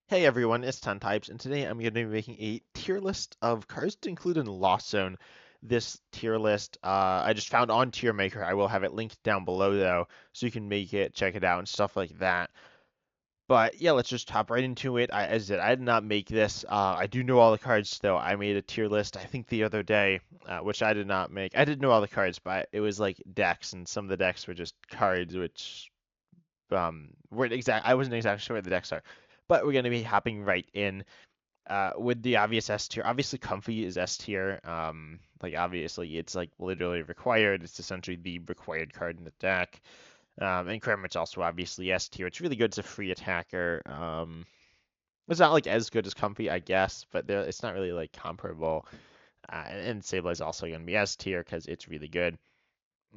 Hey everyone, it's Ten Types, and today I'm going to be making a tier list of cards to include in Lost Zone. This tier list I just found on Tier Maker. I will have it linked down below though, so you can make it, check it out, and stuff like that. But yeah, let's just hop right into it. As I said, I did not make this. I do know all the cards though. I made a tier list, I think the other day, which I did not make. I did know all the cards, but it was like decks, and some of the decks were just cards which weren't exact. I wasn't exactly sure what the decks are. But we're going to be hopping right in with the obvious S tier. Obviously, Comfy is S tier. Like obviously, it's like literally required. It's essentially the required card in the deck. And Kramer's also obviously S tier. It's really good. It's a free attacker. It's not like as good as Comfy, I guess, but it's not really like comparable. And Sable is also going to be S tier because it's really good.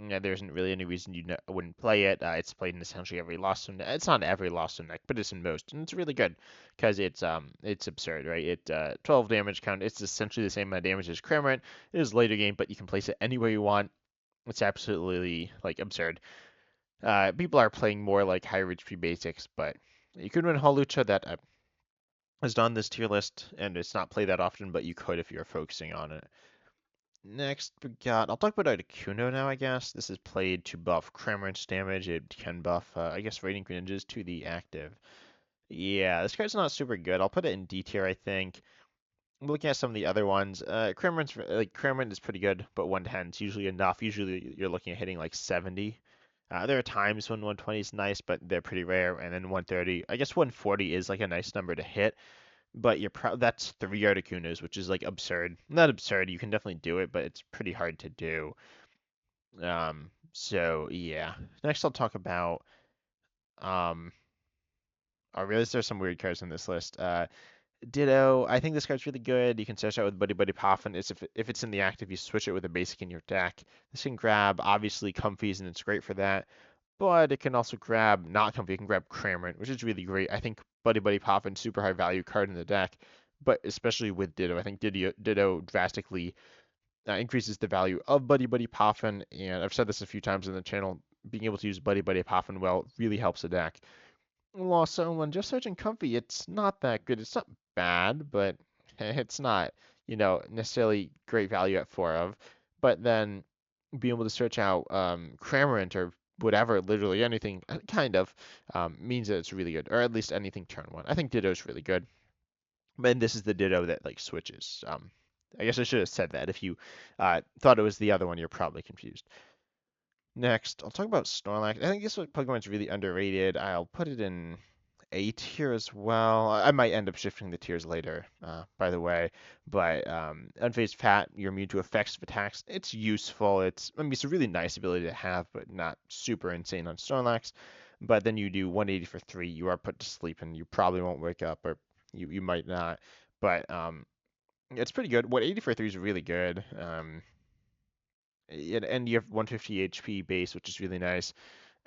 Yeah, there isn't really any reason you wouldn't play it. It's played in essentially every Lost Zone. It's not every Lost Zone deck, but it's in most, and it's really good because it's absurd, right? 12 damage count. It's essentially the same amount of damage as Cramorant. It is later game, but you can place it anywhere you want. It's absolutely like absurd. People are playing more like higher HP basics, but you could win Hawlucha that is not on this tier list, and it's not played that often, but you could if you're focusing on it. Next, we got. I'll talk about Articuno now, I guess. This is played to buff Cramorant's damage. It can buff, I guess, Radiant Greninjas to the active. Yeah, this card's not super good. I'll put it in D tier, I think. Looking at some of the other ones, Cramorant is pretty good, but 110 is usually enough. Usually you're looking at hitting like 70. There are times when 120 is nice, but they're pretty rare. And then 130, I guess 140 is like a nice number to hit. But that's three Articunos, which is like absurd. Not absurd, you can definitely do it, but it's pretty hard to do. So yeah. Next I'll talk about um I realize there's some weird cards on this list. Ditto, I think this card's really good. You can search out with Buddy Buddy Poffin. It's if it's in the active, you switch it with a basic in your deck. This can grab obviously Comfies and it's great for that. But it can also grab not Comfy, it can grab Cramorant, which is really great. I think Buddy Buddy Poffin, super high value card in the deck, but especially with Ditto, I think Ditto drastically increases the value of Buddy Buddy Poffin, and I've said this a few times in the channel. Being able to use Buddy Buddy Poffin well really helps the deck. Also, when just searching Comfy, it's not that good. It's not bad, but it's not, necessarily great value at 4 of. But then being able to search out Cramorant or whatever, literally anything, kind of, means that it's really good, or at least anything turn 1. I think Ditto's really good. And this is the Ditto that like switches. I guess I should have said that. If you thought it was the other one, you're probably confused. Next, I'll talk about Snorlax. I think this Pokemon's really underrated. I'll put it in A tier as well. I might end up shifting the tiers later, by the way. But Unfazed Fat, you're immune to effective attacks. It's useful. It's a really nice ability to have, but not super insane on Snorlax. But then you do 180 for 3. You are put to sleep, and you probably won't wake up, or you might not. But it's pretty good. 180 for 3 is really good. And you have 150 HP base, which is really nice.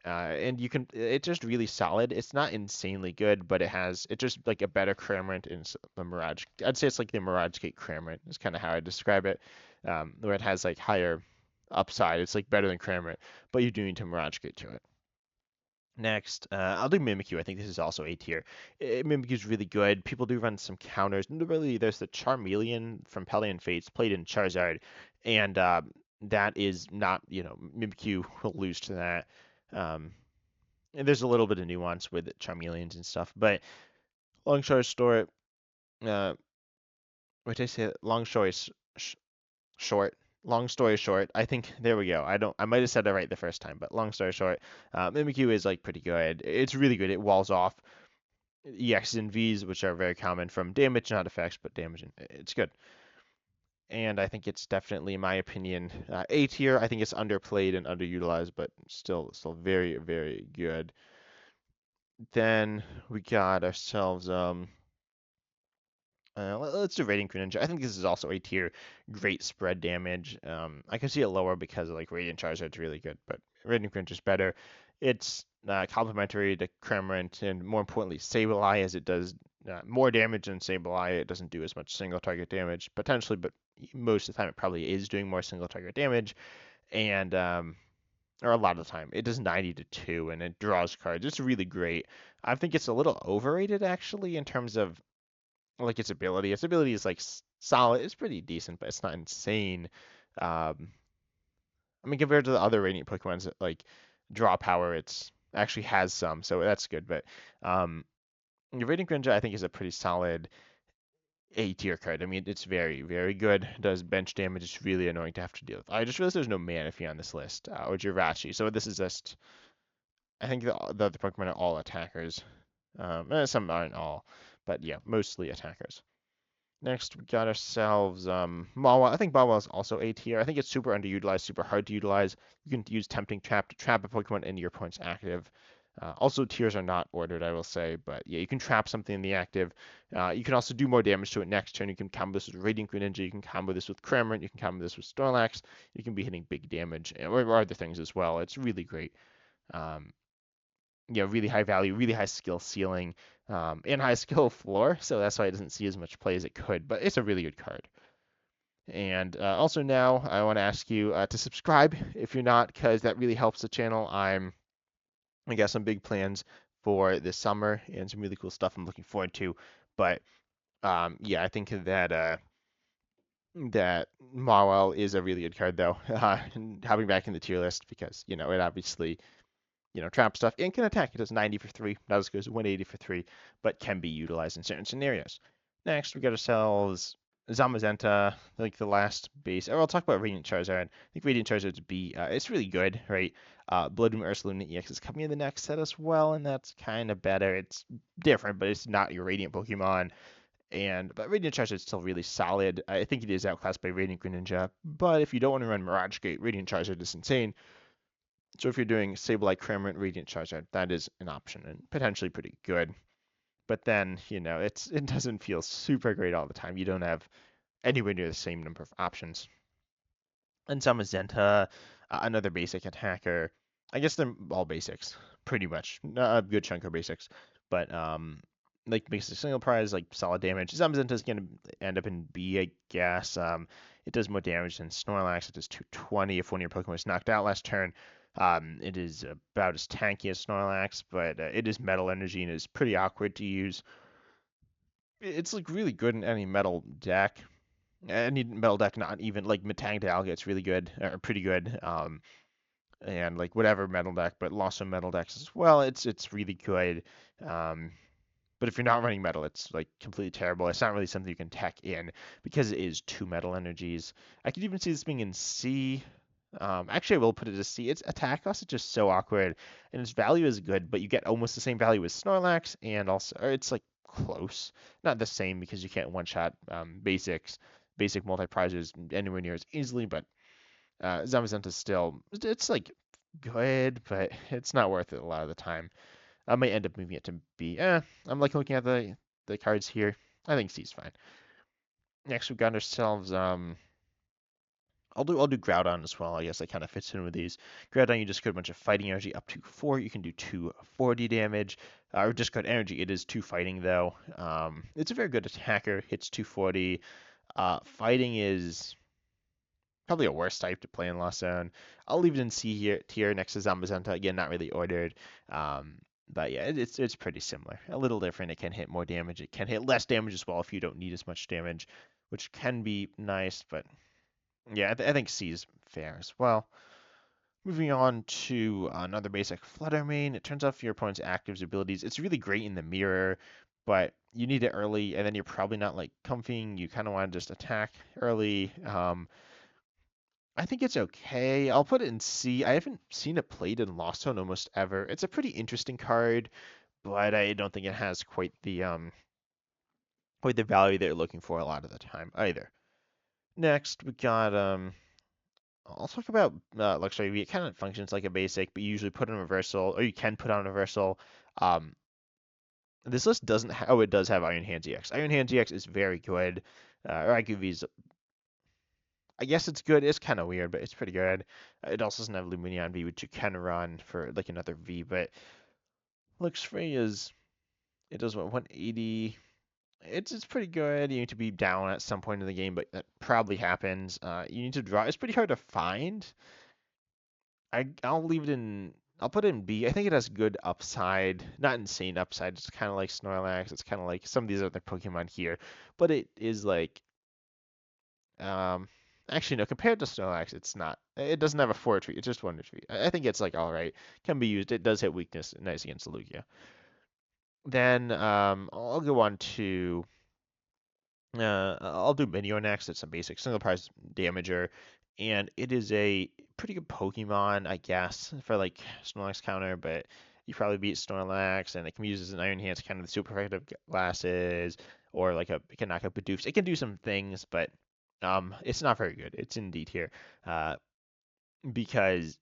And it's just really solid. It's not insanely good, but it's just like a better Cramorant in the Mirage. I'd say it's like the Mirage Gate Cramorant is kind of how I describe it, where it has like higher upside. It's like better than Cramorant, but you do need to Mirage Gate to it. Next, I'll do Mimikyu. I think this is also A tier. Mimikyu is really good. People do run some counters. Really, there's the Charmeleon from Pelion Fates played in Charizard, and that is not, Mimikyu will lose to that. Um, and there's a little bit of nuance with Charmeleons and stuff, but long story short, uh, what did I say? Sh- short. Long story short, I think there we go. I might have said it right the first time, but long story short, Mimikyu is like pretty good. It's really good. It walls off EX and Vs, which are very common from damage, not effects, but damage. It's good. And I think it's definitely, in my opinion, A tier. I think it's underplayed and underutilized, but still very, very good. Then we got ourselves let's do Radiant Greninja. I think this is also A tier. Great spread damage. I can see it lower because like Radiant Charizard's really good, but Radiant Greninja is better. It's complementary to Cramorant and more importantly Sableye, as it does more damage than Sableye. It doesn't do as much single target damage potentially, but most of the time it probably is doing more single target damage. And or a lot of the time. It does 90 to 2 and it draws cards. It's really great. I think it's a little overrated actually in terms of like its ability. Its ability is like solid. It's pretty decent, but it's not insane. Um, I mean, compared to the other Radiant Pokemons, like draw power, it's actually has some, so that's good. But um, Radiant Greninja, I think, is a pretty solid A tier card. I mean, it's very, very good. Does bench damage. It's really annoying to have to deal with. I just realized there's no Manaphy on this list, or Jirachi. So this is just, I think the other Pokemon are all attackers. Some aren't all, but yeah, mostly attackers. Next, we got ourselves Mawile. I think Mawile is also A tier. I think it's super underutilized, super hard to utilize. You can use Tempting Trap to trap a Pokemon into your opponent's active. Also, tiers are not ordered, I will say, but yeah, you can trap something in the active. You can also do more damage to it next turn. You can combo this with Radiant Greninja. You can combo this with Cramorant. You can combo this with Snorlax. You can be hitting big damage or other things as well. It's really great. Um, really high value, really high skill ceiling, and high skill floor. So that's why it doesn't see as much play as it could. But it's a really good card. And also now I want to ask you to subscribe if you're not, because that really helps the channel. I got some big plans for this summer and some really cool stuff I'm looking forward to. But yeah, I think that Mawile is a really good card though. Having back in the tier list because it obviously trap stuff and can attack. It does 90 for 3, not as good as 180 for 3, but can be utilized in certain scenarios. Next, we got ourselves Zamazenta, like the last base. Or I'll talk about Radiant Charizard. I think Radiant Charizard's B. It's really good, right? Blood Moon Ursaluna EX is coming in the next set as well, and that's kind of better. It's different, but it's not your Radiant Pokemon. But Radiant Charizard is still really solid. I think it is outclassed by Radiant Greninja. But if you don't want to run Mirage Gate, Radiant Charizard is insane. So if you're doing Sableye, Cramorant, Radiant Charizard, that is an option and potentially pretty good. But then, it doesn't feel super great all the time. You don't have anywhere near the same number of options. And Zamazenta, another basic attacker. I guess they're all basics, pretty much. A good chunk are basics. But like basic single prize, like solid damage. Zamazenta is gonna end up in B, I guess. It does more damage than Snorlax. It does 220 if one of your Pokemon was knocked out last turn. It is about as tanky as Snorlax, but it is metal energy and is pretty awkward to use. It's like really good in any metal deck. Any metal deck, not even like Metang it's really good or pretty good. And like whatever metal deck, but Lost metal decks as well. It's really good. Um, but if you're not running metal, it's like completely terrible. It's not really something you can tech in because it is two metal energies. I could even see this being in C. Actually, I will put it as C. Its attack cost is just so awkward, and its value is good, but you get almost the same value as Snorlax, and also or it's like close, not the same because you can't one-shot basic multi-prizes anywhere near as easily. But Zamazenta is still it's like good, but it's not worth it a lot of the time. I might end up moving it to B. I'm like looking at the cards here. I think C's fine. Next, we've got ourselves I'll do Groudon as well. I guess that kind of fits in with these. Groudon, you just get a bunch of fighting energy up to 4. You can do 240 damage. Or just got energy. It is 2 fighting though. It's a very good attacker. Hits 240. Fighting is probably a worse type to play in Lost Zone. I'll leave it in C here tier next to Zamazenta. Again, not really ordered. But yeah, it's pretty similar. A little different. It can hit more damage. It can hit less damage as well if you don't need as much damage, which can be nice. But yeah, I think C is fair as well. Moving on to another basic Flutter Mane. It turns off your opponent's actives abilities. It's really great in the mirror, but you need it early, and then you're probably not like comfing. You kind of want to just attack early. I think it's okay. I'll put it in C. I haven't seen it played in Lost Zone almost ever. It's a pretty interesting card, but I don't think it has quite the value that you're looking for a lot of the time either. Next, we got I'll talk about Luxray V. It kind of functions like a basic, but you usually put on reversal, or you can put on reversal. Um, this list doesn't have, oh, it does have Iron Hands EX. Iron Hands EX is very good. Raikou V is, I guess it's good. It's kind of weird, but it's pretty good. It also doesn't have Lumineon V, which you can run for like another V, but Luxray it does what, 180? It's pretty good. You need to be down at some point in the game, but that probably happens. You need to draw. It's pretty hard to find. I'll leave it in. I'll put it in B. I think it has good upside, not insane upside. It's kind of like Snorlax. It's kind of like some of these other Pokemon here, but it is like um. Actually, no. Compared to Snorlax, it's not. It doesn't have a Force Treat. It's just Wonder Treat. I think it's like all right. Can be used. It does hit weakness nice against Lugia. Then I'll go on to I'll do Minior next. It's a basic single prize damager, and it is a pretty good Pokemon, I guess, for like Snorlax counter, but you probably beat Snorlax, and it can be used as an Iron Hands kind of the super effective glasses, or like it can knock out Bidoof. It can do some things, but it's not very good. It's indeed here. Because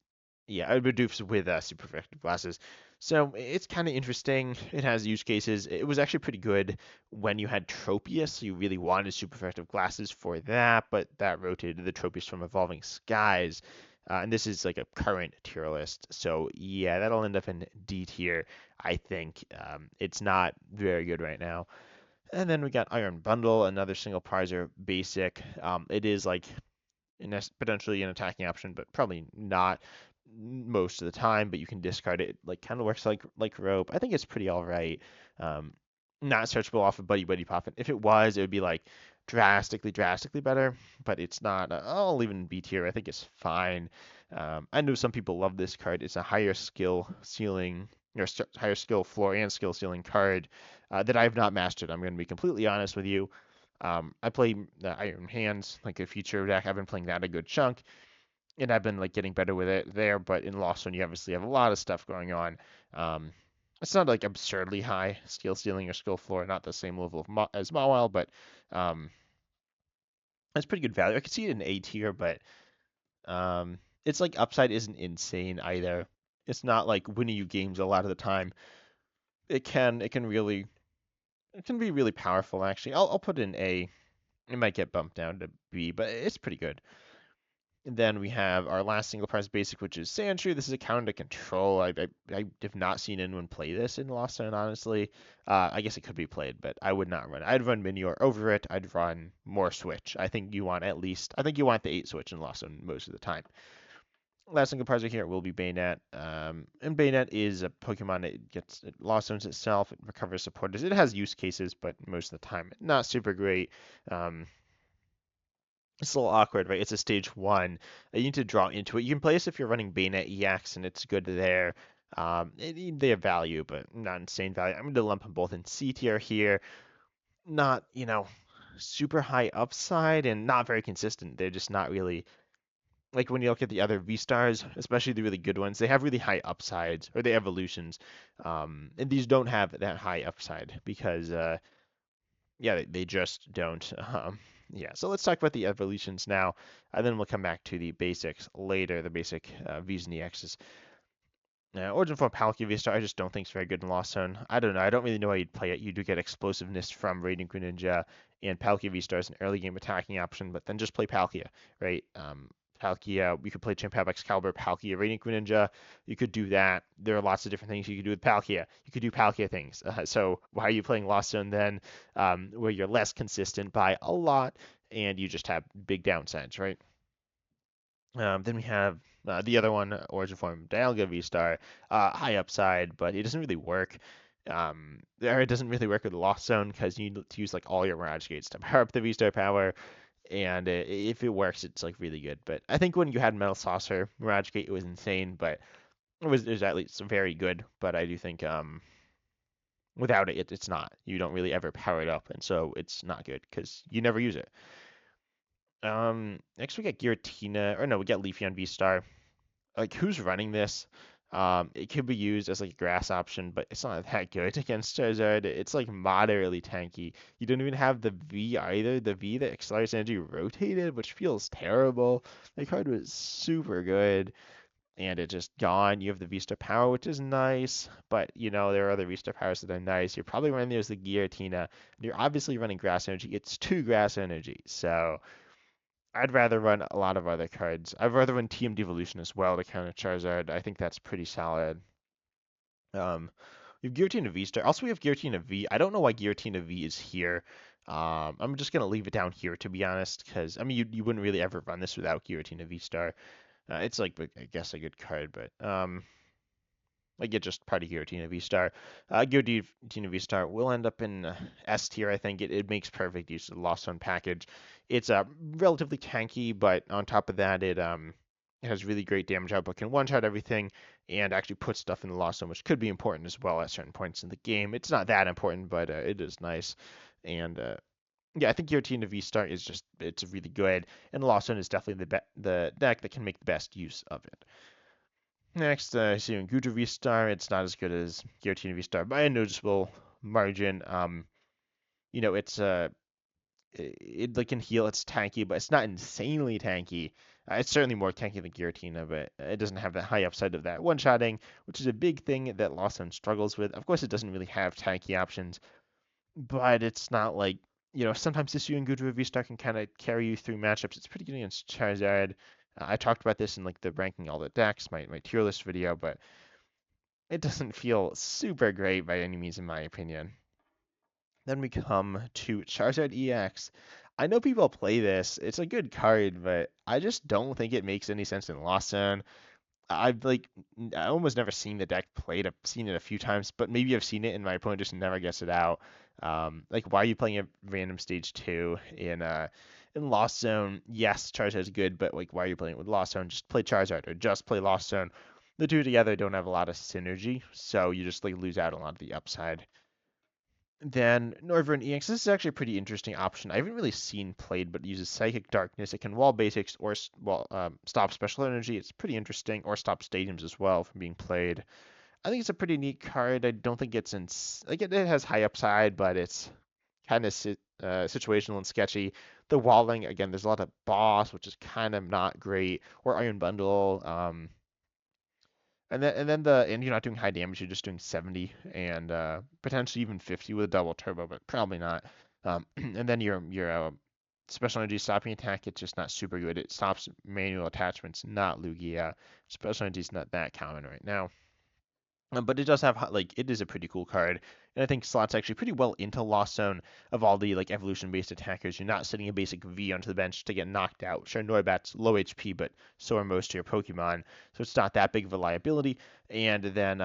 yeah, Uberdoof's with super effective glasses. So it's kind of interesting. It has use cases. It was actually pretty good when you had Tropius. You really wanted super effective glasses for that, but that rotated the Tropius from Evolving Skies. And this is like a current tier list. So yeah, that'll end up in D tier. I think it's not very good right now. And then we got Iron Bundle, another single prizer basic. It is like potentially an attacking option, but probably not most of the time. But you can discard it. Like kind of works like rope. I think it's pretty all right. Um, Not searchable off of Buddy Buddy Poppin. If it was, it would be like drastically better. But it's not. I'll leave it in B tier. I think it's fine. I know some people love this card. It's a higher skill ceiling or higher skill floor and skill ceiling card that I have not mastered. I'm going to be completely honest with you. I play Iron Hands, like a future deck. I've been playing that a good chunk, and I've been like getting better with it there. But in Lost Zone, you obviously have a lot of stuff going on. Um, it's not like absurdly high skill ceiling or skill floor, not the same level of as Mawile, but um, it's pretty good value. I could see it in A tier, but it's like upside isn't insane either. It's not like winning you games a lot of the time. It can really it can be really powerful actually. I'll put it in A. It might get bumped down to B, but it's pretty good. And then we have our last single prize basic, which is Sandshrew. This is a counter to control. I have not seen anyone play this in Lost Zone, honestly. I guess it could be played, but I would not run it. I'd run Minior over it. I'd run more Switch. I think you want the 8 Switch in Lost Zone most of the time. Last single prize here will be Bayonet. And Bayonet is a Pokemon that gets it Lost Zones itself. It recovers supporters. It has use cases, but most of the time, not super great. Um, it's a little awkward, right? It's a stage one. You need to draw into it. You can play this if you're running Bayonet EX, and it's good there. They have value, but not insane value. I'm going to lump them both in C tier here. Not, super high upside and not very consistent. They're just not really like when you look at the other V stars, especially the really good ones. They have really high upsides or the evolutions, and these don't have that high upside because yeah, they just don't. Yeah, so let's talk about the evolutions now, and then we'll come back to the basics later, the basic V's and EXs. Now, Origin Form Palkia V-Star, I just don't think it's very good in Lost Zone. I don't know. I don't really know how you'd play it. You do get explosiveness from Radiant Greninja, and Palkia V-Star is an early game attacking option, but then just play Palkia, right? Palkia, we could play Champ Excalibur, Palkia, Radiant Greninja. You could do that. There are lots of different things you could do with Palkia. You could do Palkia things. So why are you playing Lost Zone then, where you're less consistent by a lot, and you just have big downsides, right? Then we have the other one, Origin Form Dialga V-Star, high upside, but it doesn't really work. It doesn't really work with Lost Zone because you need to use like all your Mirage Gates to power up the V-Star power, and if it works, it's like really good. But I think when you had Metal Saucer, Mirage Gate, it was insane, but it was at least very good. But I do think without it, it's not. You don't really ever power it up, and so it's not good because you never use it. Next we get Giratina, or no, we get Leafeon V-Star. Like, who's running this? It could be used as like a grass option, but it's not that good against Charizard. It's like moderately tanky. You don't even have the V either. The V that accelerates energy rotated, which feels terrible. The card was super good, and it just gone. You have the V-Star power, which is nice, but there are other V-Star powers that are nice. You're probably running there's the Giratina. You're obviously running grass energy. It's 2 grass energy, so. I'd rather run a lot of other cards. I'd rather run TM Devolution as well to counter Charizard. I think that's pretty solid. Um, we have Giratina V Star. Also, we have Giratina V. I don't know why Giratina V is here. I'm just gonna leave it down here to be honest, because I mean you wouldn't really ever run this without Giratina V Star. It's like, I guess, a good card, but like it's just part of Giratina V-Star. Giratina V-Star will end up in S tier, I think. It makes perfect use of the Lost Zone package. It's relatively tanky, but on top of that, it has really great damage output, can one-shot everything, and actually put stuff in the Lost Zone, which could be important as well at certain points in the game. It's not that important, but it is nice. And yeah, I think Giratina V-Star is just, it's really good, and Lost Zone is definitely the deck that can make the best use of it. Next, Seeing Guja V-Star, it's not as good as Giratina V-Star by a noticeable margin. It's it like can heal, it's tanky, but it's not insanely tanky. It's certainly more tanky than Giratina, but it doesn't have that high upside of that one-shotting, which is a big thing that Lawson struggles with. Of course, it doesn't really have tanky options, but it's not like, sometimes this and Gudra V-Star can kind of carry you through matchups. It's pretty good against Charizard. I talked about this in like the ranking all the decks, my tier list video, but it doesn't feel super great by any means, in my opinion. Then we come to Charizard EX. I know people play this. It's a good card, but I just don't think it makes any sense in Lost Zone. I almost never seen the deck played. I've seen it a few times, but maybe I've seen it and my opponent just never gets it out. Like, why are you playing a random stage 2 in Lost Zone? Yes, Charizard's good, but like, why are you playing it with Lost Zone? Just play Charizard or just play Lost Zone. The two together don't have a lot of synergy, so you just like lose out on a lot of the upside. Then Noivern EX, this is actually a pretty interesting option. I haven't really seen played, but it uses Psychic Darkness. It can wall basics or stop special energy. It's pretty interesting, or stop stadiums as well from being played. I think it's a pretty neat card. I don't think it's like it has high upside, but it's kind of situational and sketchy. The walling, again, there's a lot of boss, which is kind of not great, or Iron Bundle. And you're not doing high damage, you're just doing 70 and potentially even 50 with a double turbo, but probably not. And then your special energy stopping attack, it's just not super good. It stops manual attachments, not Lugia. Special energy is not that common right now. But it does have like it is a pretty cool card, and I think slots actually pretty well into Lost Zone of all the like evolution-based attackers. You're not sitting a basic V onto the bench to get knocked out. Sure, Noibat's low HP, but so are most of your Pokemon, so it's not that big of a liability. And then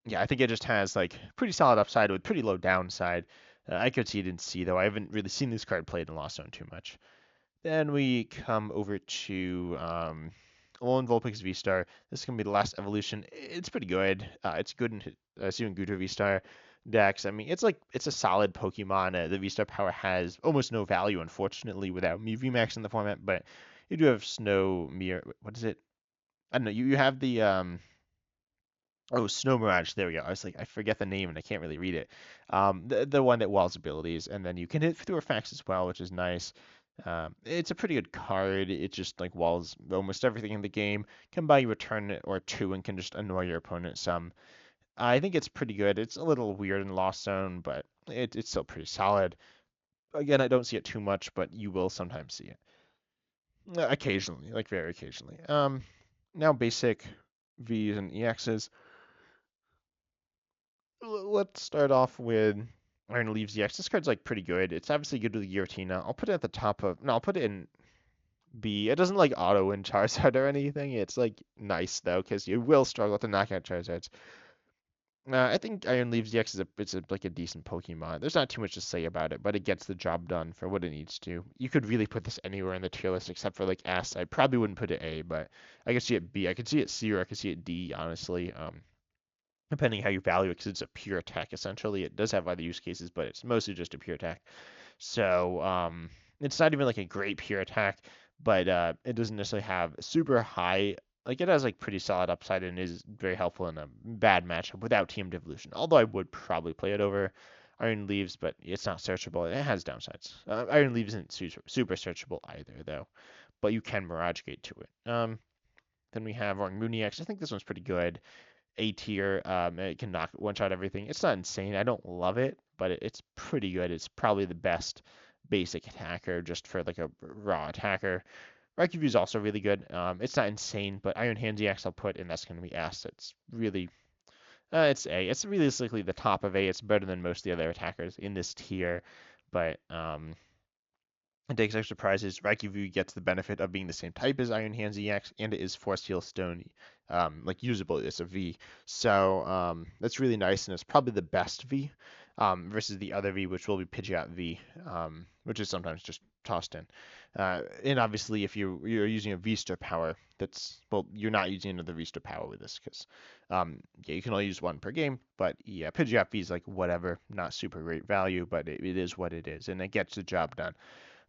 yeah, I think it just has like pretty solid upside with pretty low downside. I could see it in C though. I haven't really seen this card played in Lost Zone too much. Then we come over to Alolan Vulpix V-Star. This is going to be the last evolution. It's pretty good. It's good in Suicune Gutra V-Star decks. I mean, it's a solid Pokemon. The V-Star power has almost no value, unfortunately, without Mew VMAX in the format, but you do have Snow Mirror. What is it? I don't know. You have the Oh, Snow Mirage. There we go. I was like, I forget the name and I can't really read it. The one that walls abilities, and then you can hit through effects as well, which is nice. It's a pretty good card. It just like walls almost everything in the game. Can buy you a turn or two and can just annoy your opponent some. I think it's pretty good. It's a little weird in Lost Zone, but it's still pretty solid. Again, I don't see it too much, but you will sometimes see it. Occasionally, like very occasionally. Now basic V's and EXs. Let's start off with Iron Leaves EX. This card's like pretty good. It's obviously good with Giratina. I'll put it at the top of. No, I'll put it in B. It doesn't like auto win Charizard or anything. It's like nice though, because you will struggle to knock out Charizards. I think Iron Leaves EX is like a decent Pokemon. There's not too much to say about it, but it gets the job done for what it needs to. You could really put this anywhere in the tier list except for like S. I probably wouldn't put it A, but I could see it B. I could see it C, or I could see it D, honestly. Depending how you value it, because it's a pure attack essentially. It does have other use cases, but it's mostly just a pure attack. So it's not even like a great pure attack, but it doesn't necessarily have super high. Like it has like pretty solid upside and is very helpful in a bad matchup without Team Devolution. Although I would probably play it over Iron Leaves, but it's not searchable. It has downsides. Iron Leaves isn't super searchable either, though, but you can Mirage Gate to it. Then we have Moon EX. I think this one's pretty good. A tier. It can knock one shot everything. It's not insane. I don't love it, but it's pretty good. It's probably the best basic attacker just for like a raw attacker. Raikou is also really good. It's not insane, but Iron Hands EX I'll put, and that's going to be S. It's really, it's A. It's realistically the top of A. It's better than most of the other attackers in this tier, but It takes extra prizes. Raikou gets the benefit of being the same type as Iron Hands EX, and it is Force Heal Stone, like usable as a V. So that's really nice, and it's probably the best V versus the other V, which will be Pidgeot V, which is sometimes just tossed in. And obviously, if you're using a V-Star power, that's well, you're not using another V-Star power with this because yeah, you can only use one per game. But yeah, Pidgeot V is like whatever, not super great value, but it is what it is, and it gets the job done.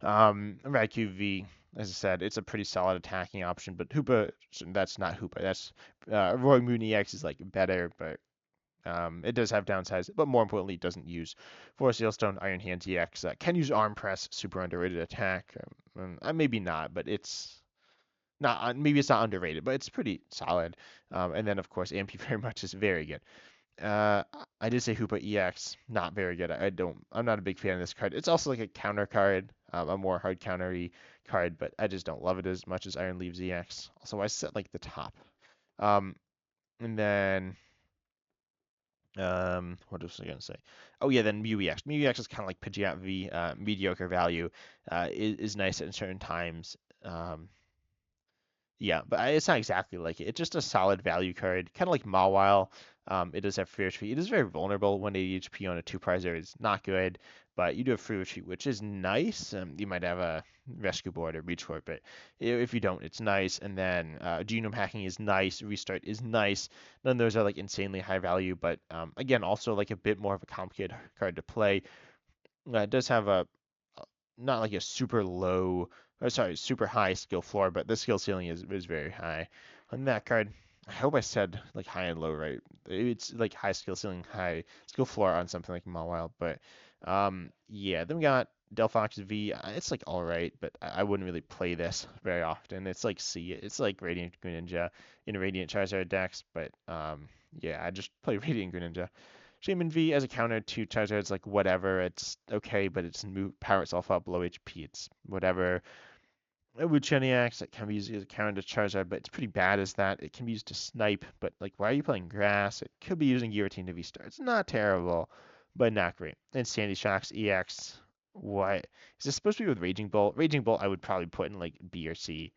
Raikou V, as I said, it's a pretty solid attacking option, but Hoopa, that's not Hoopa. That's Roy Moon EX is like better, but it does have downsides. But more importantly, it doesn't use Force Hailstone, Iron Hands EX. Can use Arm Press, super underrated attack. Maybe not, but it's not. Maybe it's not underrated, but it's pretty solid. And then of course, AMP very much is very good. Uh, I did say Hoopa EX, not very good. I'm not a big fan of this card. It's also like a counter card, a more hard countery card, but I just don't love it as much as Iron Leaves EX. Also, I set like the top. Um, and then, what was I gonna say? Oh yeah, then Mew EX. Mew EX is kind of like Pidgeot V, mediocre value, is nice at certain times. Yeah, but it's not exactly like it. It's just a solid value card, kind of like Mawile. It does have free retreat. It is very vulnerable. 180 HP on a two prizer is not good, but you do have free retreat, which is nice. You might have a rescue board or reach for it, but if you don't, it's nice. And then genome hacking is nice. Restart is nice. None of those are like insanely high value, but again, also like a bit more of a complicated card to play. It does have a not like a super low, or sorry, super high skill floor, but the skill ceiling is very high. On that card, I hope I said like high and low right. It's like high skill ceiling, high skill floor on something like Mawile, but yeah. Then we got Delphox V. It's like all right, but I wouldn't really play this very often. It's like C. It's like Radiant Greninja in Radiant Charizard decks, but yeah, I just play Radiant Greninja. Shaman V as a counter to Charizard's like whatever. It's okay, but it's move power itself up below HP. It's whatever. Wucheniax that can be used as a counter to Charizard, but it's pretty bad as that. It can be used to snipe, but like why are you playing grass? It could be using Giratina to V-Star. It's not terrible, but not great. And Sandy Shocks EX. What is this supposed to be with Raging Bolt? Raging Bolt I would probably put in like B or C.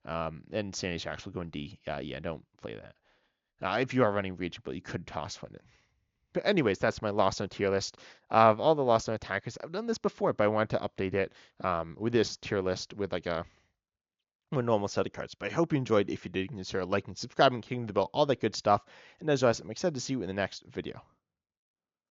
And Sandy Shocks will go in D. Yeah, don't play that. If you are running Raging Bolt, you could toss one in. But anyways, that's my Lost Zone tier list of all the Lost Zone attackers. I've done this before, but I wanted to update it with this tier list with like a normal set of cards. But I hope you enjoyed. If you did, consider liking, subscribing, hitting the bell, all that good stuff. And as always, I'm excited to see you in the next video.